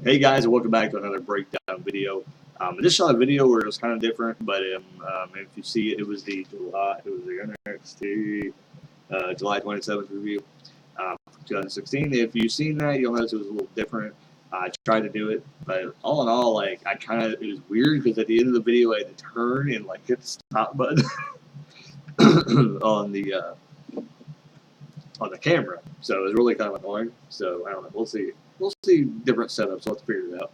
Hey guys, and welcome back to another breakdown video. I just shot a video where it was kind of different, but if you see it, it was the NXT July 27th review, 2016. If you've seen that, you'll notice it was a little different. I tried to do it, but all in all, like it was weird because at the end of the video, I had to turn and like hit the stop button on the camera, so it was really kind of annoying. So I don't know. We'll see. We'll see different setups. We'll have to figure it out.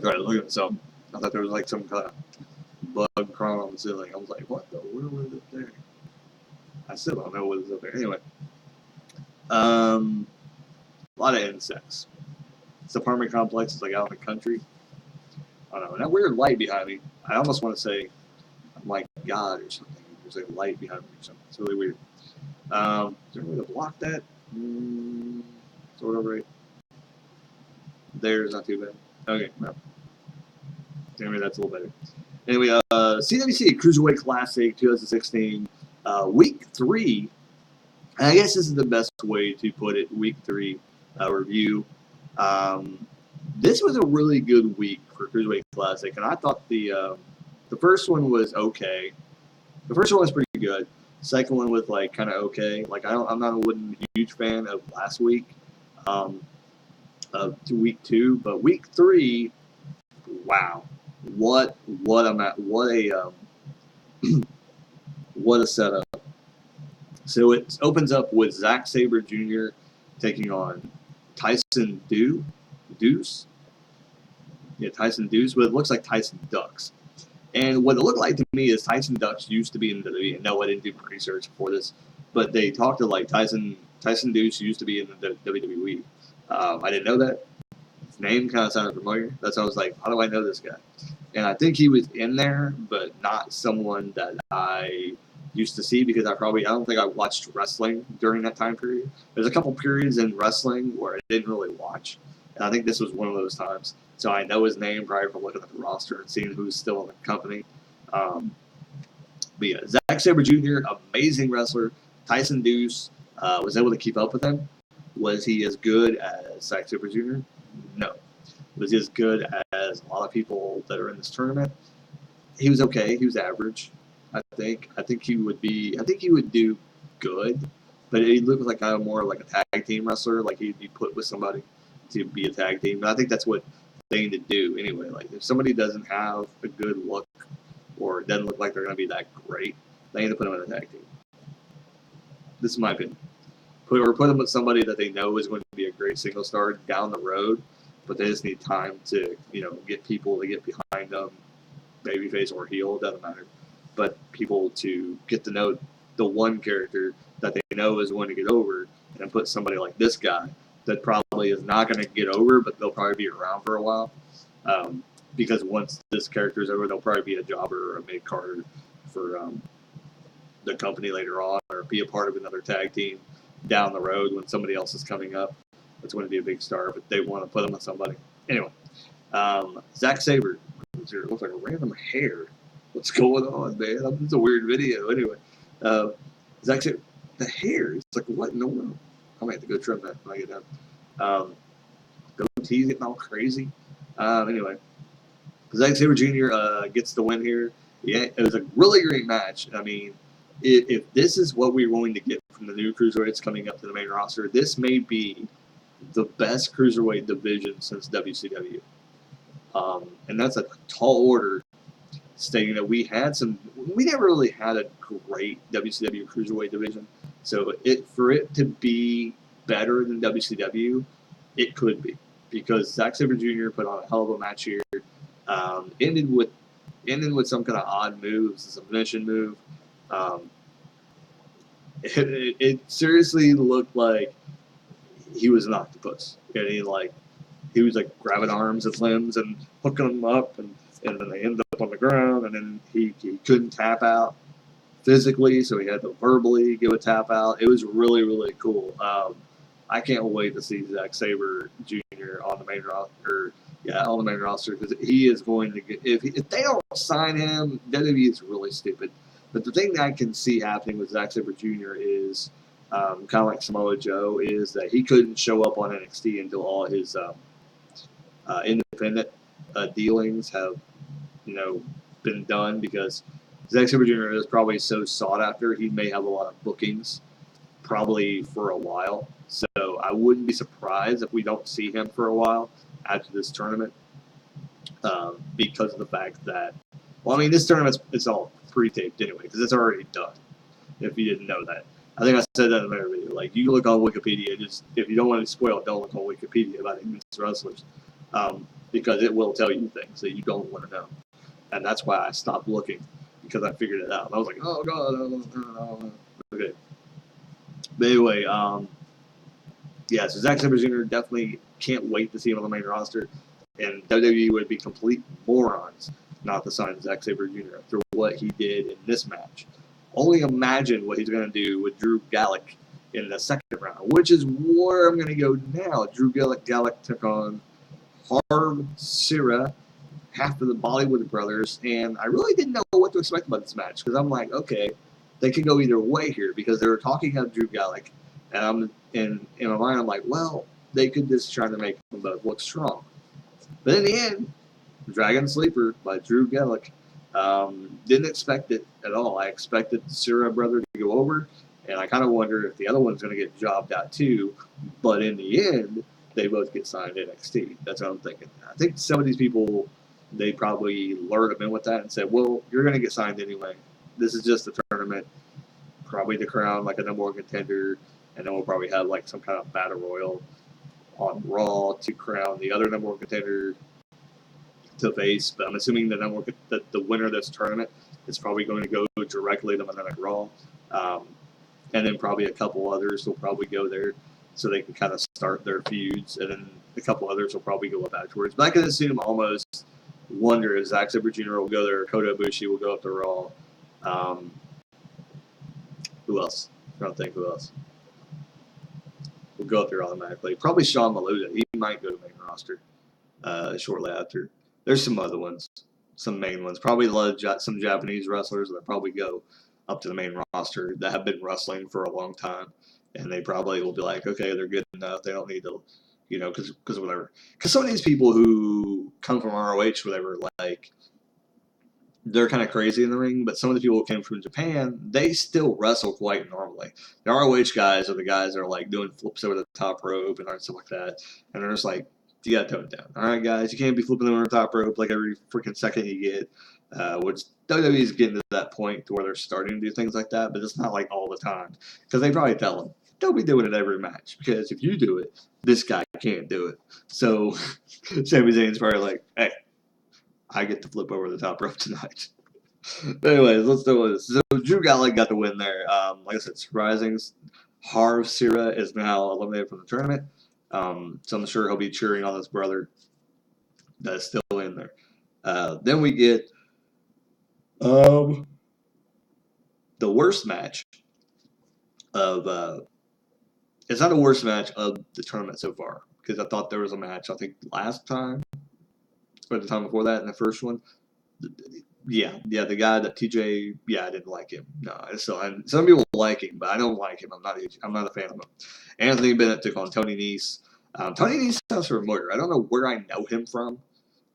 Right, look at myself. I thought there was like some kind of bug crawling on the ceiling. I was like, what the world is up there? I still don't know what is up there. Anyway, a lot of insects. This apartment complex is like out in the country. I don't know. And that weird light behind me, I almost want to say, I'm like God or something. There's like a light behind me or something. It's really weird. Is there a way to block that? Sort of right. There's not too bad. Okay, no. Anyway, that's a little better. Anyway, CWC Cruiserweight Classic 2016, Week 3. And I guess this is the best way to put it, Week 3 review. This was a really good week for Cruiserweight Classic, and I thought the first one was okay. The first one was pretty good. Second one was like kind of okay. Like I'm not a huge fan of last week, of Week 2, but Week 3, wow. What a setup. So it opens up with Zack Sabre Jr. taking on Tyson Deuce. Yeah, Tyson Deuce. But it looks like Tyson Ducks. And what it looked like to me is Tyson Ducks used to be in the WWE. No, I didn't do research for this, but they talked to like Tyson Deuce used to be in the WWE. I didn't know that. His name kind of sounded familiar. That's why I was like, how do I know this guy? And I think he was in there, but not someone that I used to see because I don't think I watched wrestling during that time period. There's a couple periods in wrestling where I didn't really watch, and I think this was one of those times. So I know his name probably from looking at the roster and seeing who's still in the company. But yeah, Zack Sabre Jr., amazing wrestler. Tyson Deuce was able to keep up with him. Was he as good as Zack Sabre Jr.? No. Was he as good as a lot of people that are in this tournament? He was okay. He was average. I think he would do good, but he looked like kind of more like a tag team wrestler. Like he'd be put with somebody to be a tag team. And I think that's what they need to do anyway. Like if somebody doesn't have a good look or it doesn't look like they're going to be that great, they need to put them in a tag team. This is my opinion. Put them with somebody that they know is going to be a great single star down the road, but they just need time to get people to get behind them, babyface or heel, doesn't matter. But people to get to know the one character that they know is going to get over, and put somebody like this guy that probably is not going to get over, but they'll probably be around for a while. Because once this character is over, they'll probably be a jobber or a mid-carder for the company later on, or be a part of another tag team down the road when somebody else is coming up. That's going to be a big star, but they want to put them with somebody. Anyway, Zack Sabre. It looks like a random hair. What's going on, man? It's a weird video. Anyway, Zack Sabre, the hair. It's like, what in the world? I'm going to have to go trim that when I get done. Goatee's getting all crazy. Anyway, Zack Sabre Jr. Gets the win here. Yeah, it was a really great match. I mean, if this is what we're going to get from the new cruiserweights coming up to the main roster, this may be the best cruiserweight division since WCW. And that's a tall order, stating that we never really had a great WCW cruiserweight division. So for it to be better than WCW, it could be, because Zack Sabre Jr. put on a hell of a match here. Ended with some kind of odd moves, a submission move. It seriously looked like he was an octopus. And he was like grabbing arms and limbs and hooking them up, and then they ended up on the ground, and then he couldn't tap out physically, so he had to verbally give a tap out. It was really, really cool. I can't wait to see Zack Sabre Jr. on the main roster. On the main roster, because he is going to get, if they don't sign him, WWE is really stupid. But the thing that I can see happening with Zack Sabre Jr. is kind of like Samoa Joe, is that he couldn't show up on NXT until all his independent dealings have, been done, because Zack Sabre Jr. is probably so sought after. He may have a lot of bookings probably for a while. So I wouldn't be surprised if we don't see him for a while after this tournament, because of the fact that, well, I mean, this tournament it's all pre-taped anyway, because it's already done. If you didn't know that, I think I said that in another video. Like, you look on Wikipedia, just if you don't want to spoil it, don't look on Wikipedia about these wrestlers, because it will tell you things that you don't want to know, and that's why I stopped looking, because I figured it out. I was like, oh god, okay. But anyway, yeah, so Zack Sabre Jr. definitely can't wait to see him on the main roster, and WWE would be complete morons not to sign Zack Sabre Jr. after what he did in this match. Only imagine what he's going to do with Drew Gulak in the second round, which is where I'm going to go now. Drew Gulak took on Harv Sira, half of the Bollywood brothers, and I really didn't know what to expect about this match, because I'm like, okay, they could go either way here, because they were talking about Drew Gulak, and in my mind, I'm like, well, they could just try to make them both look strong. But in the end, Dragon Sleeper by Drew Gulak, didn't expect it at all. I expected the Sira brother to go over, and I kind of wonder if the other one's going to get jobbed out too. But in the end, they both get signed to NXT. That's what I'm thinking. I think some of these people, they probably lured them in with that and said, well, you're going to get signed anyway. This is just a tournament, probably to crown like a number one contender, and then we'll probably have like some kind of battle royal on Raw to crown the other number one contender to face. But I'm assuming the winner of this tournament is probably going to go directly to Monday Night Raw, and then probably a couple others will probably go there so they can kind of start their feuds, and then a couple others will probably go up afterwards. But I can assume, almost wonder if Zack Sabre Jr. will go there, Kota Ibushi will go up to Raw. Who else? I'm trying to think who else will go up there automatically. Probably Sean Maluda. He might go to main roster shortly after. There's some other ones, some main ones. Probably a lot of some Japanese wrestlers that probably go up to the main roster that have been wrestling for a long time, and they probably will be like, okay, they're good enough. They don't need to, because whatever. Because some of these people who come from ROH, whatever, like, they're kind of crazy in the ring, but some of the people who came from Japan, they still wrestle quite normally. The ROH guys are the guys that are like doing flips over the top rope and stuff like that, and they're just like, you gotta tone it down. All right, guys, you can't be flipping over the top rope like every freaking second you get. Which WWE is getting to that point to where they're starting to do things like that, but it's not like all the time, because they probably tell them, don't be doing it every match, because if you do it, this guy can't do it. So Sami Zayn's probably like, hey, I get to flip over the top rope tonight. But anyways, let's do this. So Drew Gulak got the win there. Like I said, surprising. Harv Sira is now eliminated from the tournament. So I'm sure he'll be cheering on his brother that's still in there. Then we get the worst match of it's not the worst match of the tournament so far, because I thought there was a match, I think last time or the time before that in the first one. Yeah, the guy that TJ, I didn't like him. No, some people like him, but I don't like him. I'm not a fan of him. Anthony Bennett took on Tony Nese. Tony Nese sounds familiar. I don't know where I know him from,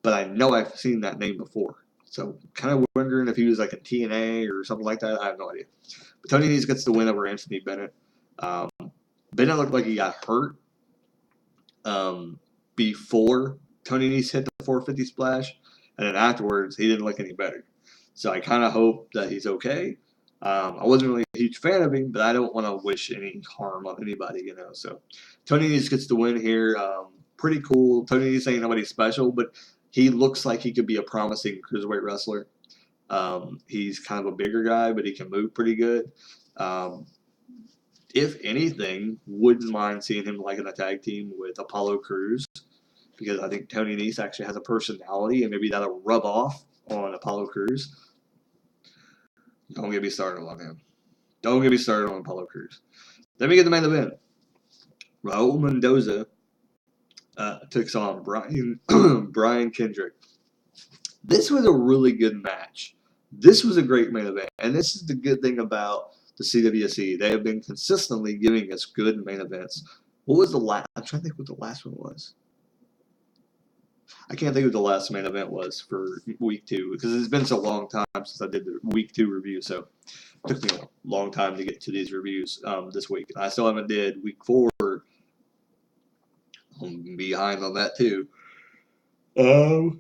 but I know I've seen that name before. So kind of wondering if he was like a TNA or something like that. I have no idea. But Tony Nese gets the win over Anthony Bennett. Bennett looked like he got hurt before Tony Nese hit the 450 splash. And then afterwards, he didn't look any better. So I kind of hope that he's okay. I wasn't really a huge fan of him, but I don't want to wish any harm on anybody, So Tony Nese gets the win here. Pretty cool. Tony Nese ain't nobody special, but he looks like he could be a promising cruiserweight wrestler. He's kind of a bigger guy, but he can move pretty good. If anything, wouldn't mind seeing him like in a tag team with Apollo Crews, because I think Tony Nese actually has a personality, and maybe that'll rub off on Apollo Crews. Don't get me started on him. Don't get me started on Apollo Crews. Then we get the main event. Raul Mendoza takes on Brian Kendrick. This was a really good match. This was a great main event, and this is the good thing about the CWC. They have been consistently giving us good main events. What was the last? I'm trying to think what the last one was. I can't think what the last main event was for week 2 because it's been so long time since I did the week 2 review. So it took me a long time to get to these reviews this week. I still haven't did week 4. I'm behind on that too. But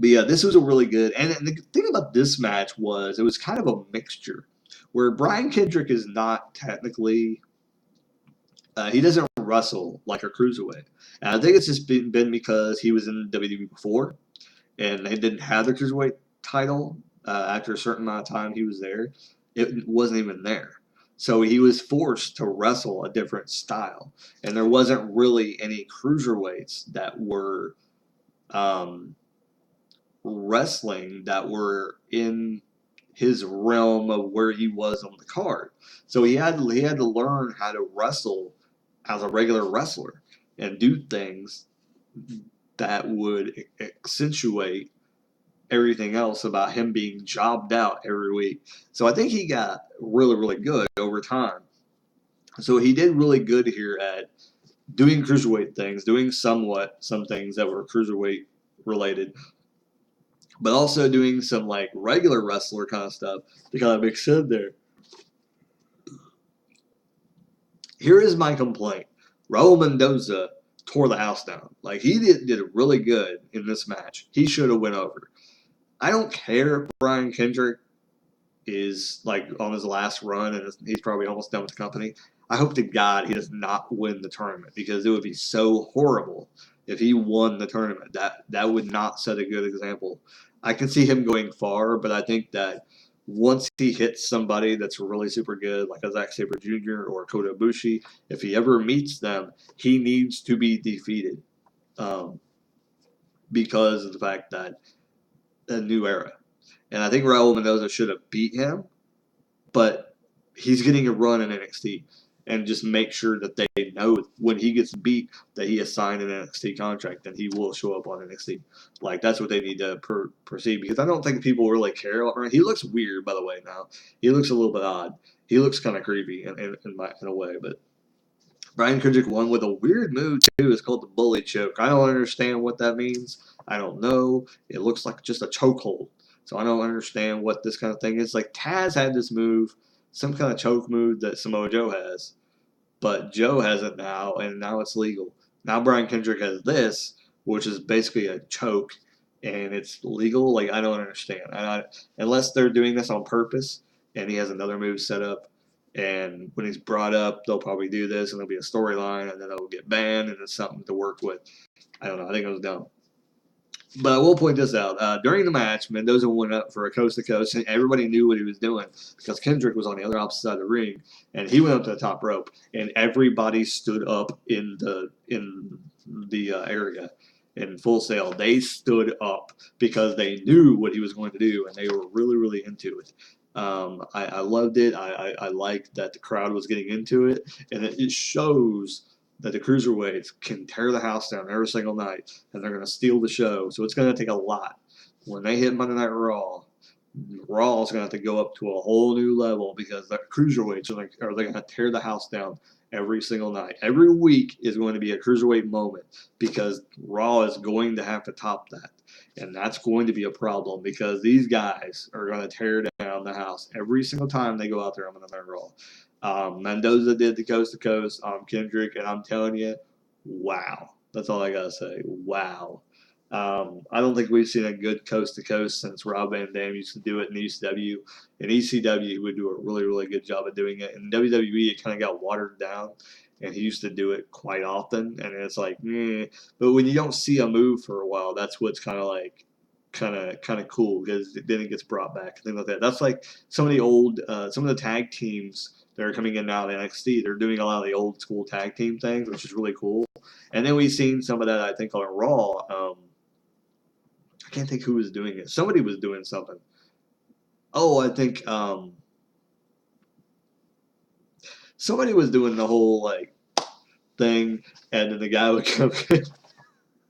yeah, this was a really good. And the thing about this match was it was kind of a mixture, where Brian Kendrick is not technically. He doesn't wrestle like a cruiserweight, and I think it's just been because he was in WWE before, and they didn't have the cruiserweight title after a certain amount of time he was there. It wasn't even there. So he was forced to wrestle a different style. And there wasn't really any cruiserweights that were wrestling that were in his realm of where he was on the card. So he had to learn how to wrestle as a regular wrestler and do things that would accentuate everything else about him being jobbed out every week. So I think he got really, really good over time. So he did really good here at doing cruiserweight things, doing some things that were cruiserweight related, but also doing some like regular wrestler kind of stuff to kind of mix in there. Here is my complaint. Raul Mendoza tore the house down. Like he did really good in this match. He should have went over. I don't care if Brian Kendrick is like on his last run and he's probably almost done with the company. I hope to God he does not win the tournament because it would be so horrible if he won the tournament. That would not set a good example. I can see him going far, but I think that once he hits somebody that's really super good, like a Zack Sabre Jr. or Kota Ibushi, if he ever meets them, he needs to be defeated because of the fact that a new era. And I think Raul Mendoza should have beat him, but he's getting a run in NXT. And just make sure that they know when he gets beat that he has signed an NXT contract and he will show up on NXT. Like, that's what they need to proceed because I don't think people really care. He looks weird, by the way, now. He looks a little bit odd. He looks kind of creepy in a way, but Brian Kendrick won with a weird move, too. It's called the bully choke. I don't understand what that means. I don't know. It looks like just a chokehold. So I don't understand what this kind of thing is. Like, Taz had this move, some kind of choke move that Samoa Joe has. But Joe has it now, and now it's legal. Now Brian Kendrick has this, which is basically a choke, and it's legal. Like, I don't understand. Unless they're doing this on purpose, and he has another move set up, and when he's brought up, they'll probably do this, and there'll be a storyline, and then it'll get banned, and it's something to work with. I don't know. I think it was dumb. But I will point this out. During the match, Mendoza went up for a coast-to-coast, and everybody knew what he was doing because Kendrick was on the other opposite side of the ring, and he went up to the top rope, and everybody stood up in the area in Full Sail. They stood up because they knew what he was going to do, and they were really, really into it. I loved it. I liked that the crowd was getting into it, and it shows that the cruiserweights can tear the house down every single night, and they're going to steal the show. So it's going to take a lot. When they hit Monday Night Raw, Raw is going to have to go up to a whole new level because the cruiserweights are going to tear the house down every single night. Every week is going to be a cruiserweight moment because Raw is going to have to top that. And that's going to be a problem because these guys are going to tear down the house every single time they go out there on Monday Night Raw. Mendoza did the coast to coast. Kendrick, and I'm telling you, wow. That's all I gotta say. Wow. I don't think we've seen a good coast to coast since Rob Van Dam used to do it in ECW. In ECW, he would do a really, really good job of doing it. In WWE, it kind of got watered down, and he used to do it quite often. And it's like, but when you don't see a move for a while, that's what's kind of cool because then it gets brought back, things like that. That's like some of the tag teams that are coming in now at NXT. They're doing a lot of the old school tag team things, which is really cool. And then we've seen some of that, I think, on Raw. I can't think who was doing it. Somebody was doing something. Oh, I think somebody was doing the whole like thing, and then the guy would come in.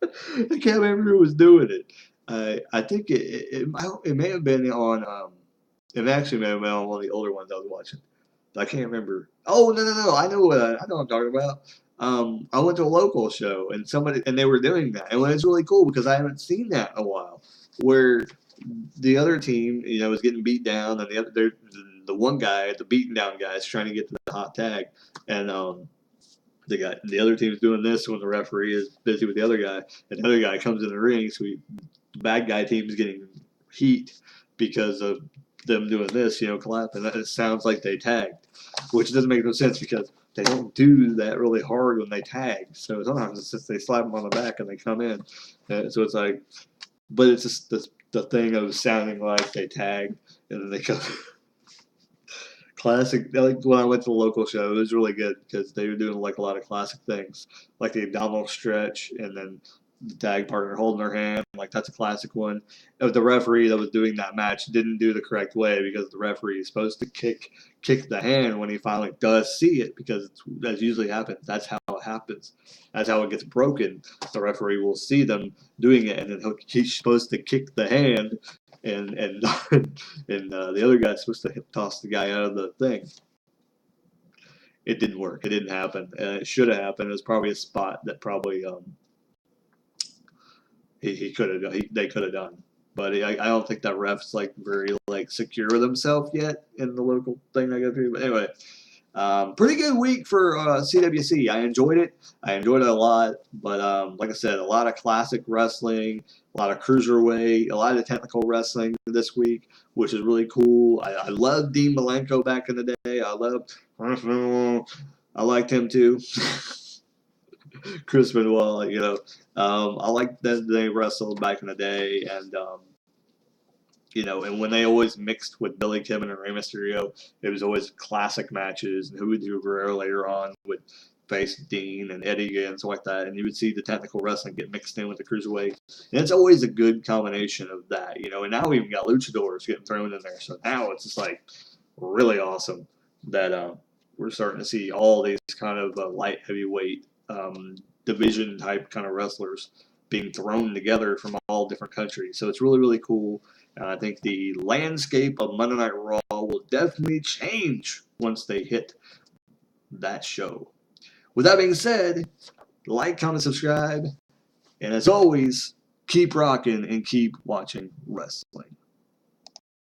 I can't remember who was doing it. I think it may have been on it actually may have been on one of the older ones I was watching. I can't remember. Oh no! I know what I'm talking about. I went to a local show and they were doing that, and it was really cool because I haven't seen that in a while. Where the other team, was getting beat down, and the one guy, the beaten down guy, is trying to get to the hot tag, and the other team's doing this when the referee is busy with the other guy, and the other guy comes in the ring, so the bad guy team is getting heat because of them doing this, clapping. It sounds like they tagged, which doesn't make no sense because they don't do that really hard when they tag. So sometimes it's just they slap them on the back and they come in. So it's like, but it's just the thing of sounding like they tagged and then they come. Classic. Like when I went to the local show, it was really good because they were doing like a lot of classic things, like the abdominal stretch, and then the tag partner holding their hand. Like that's a classic one. If the referee that was doing that match didn't do the correct way because the referee is supposed to kick the hand when he finally does see it because that usually happens. That's how it happens. That's how it gets broken. The referee will see them doing it, and then he's supposed to kick the hand and the other guy's supposed to toss the guy out of the thing. It didn't work. It didn't happen. It should have happened. It was probably a spot that probably he could have they could have done. But I don't think that ref's like very like secure with himself yet in the local thing I go through. But anyway, pretty good week for CWC. I enjoyed it. I enjoyed it a lot. But like I said, a lot of classic wrestling, a lot of cruiserweight, a lot of technical wrestling this week, which is really cool. I loved Dean Malenko back in the day. I liked him too. Chris Benoit, I liked that they wrestled back in the day, and and when they always mixed with Billy Kidman and Rey Mysterio, it was always classic matches. And Juventud Guerrero later on would face Dean and Eddie and stuff like that, and you would see the technical wrestling get mixed in with the cruiserweight. And it's always a good combination of that, And now we even got luchadors getting thrown in there, so now it's just like really awesome that we're starting to see all these kind of light heavyweight division type kind of wrestlers being thrown together from all different countries. So it's really, really cool. And I think the landscape of Monday Night Raw will definitely change once they hit that show. With that being said, like, comment, subscribe, and as always, keep rocking and keep watching wrestling.